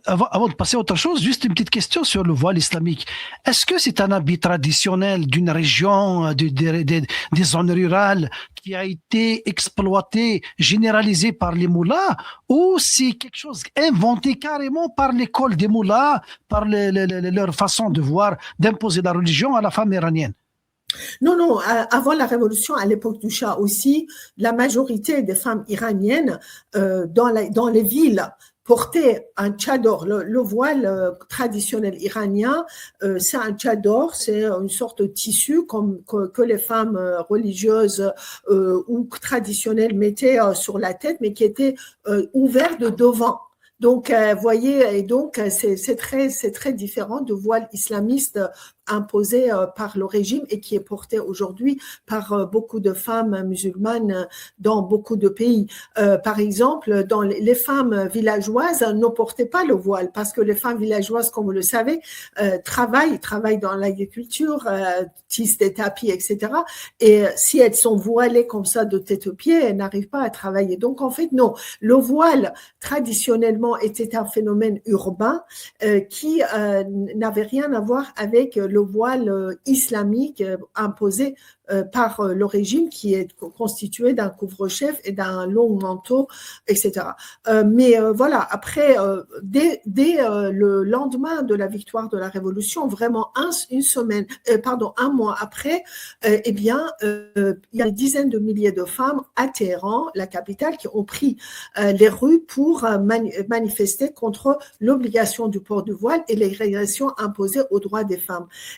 Avant de passer à autre chose, juste une petite question sur le voile islamique. Est-ce que c'est un habit traditionnel d'une région, des zones rurales qui a été exploité, généralisé par les moullas, ou c'est quelque chose inventé carrément par l'école des moullas, par leur façon de voir, d'imposer la religion à la femme iranienne? Non, non, avant la révolution, à l'époque du Shah aussi, la majorité des femmes iraniennes dans les villes portaient un tchador. Le voile traditionnel iranien, c'est un tchador, c'est une sorte de tissu que les femmes religieuses ou traditionnelles mettaient sur la tête, mais qui était ouvert de devant. Donc, voyez, et donc c'est très différent du voile islamiste imposé par le régime et qui est porté aujourd'hui par beaucoup de femmes musulmanes dans beaucoup de pays. Par exemple, dans les femmes villageoises ne portaient pas le voile parce que les femmes villageoises, comme vous le savez, travaillent dans l'agriculture, tissent des tapis, etc. Et si elles sont voilées comme ça de tête aux pieds, elles n'arrivent pas à travailler. Donc, en fait, non. Le voile, traditionnellement, était un phénomène urbain qui n'avait rien à voir avec le voile islamique imposé par le régime qui est constitué d'un couvre-chef et d'un long manteau, etc. Mais voilà, après, dès le lendemain de la victoire de la Révolution, vraiment un mois après, eh bien, il y a des dizaines de milliers de femmes à Téhéran, la capitale, qui ont pris les rues pour manifester contre l'obligation du port du voile et les régressions imposées aux droits des femmes.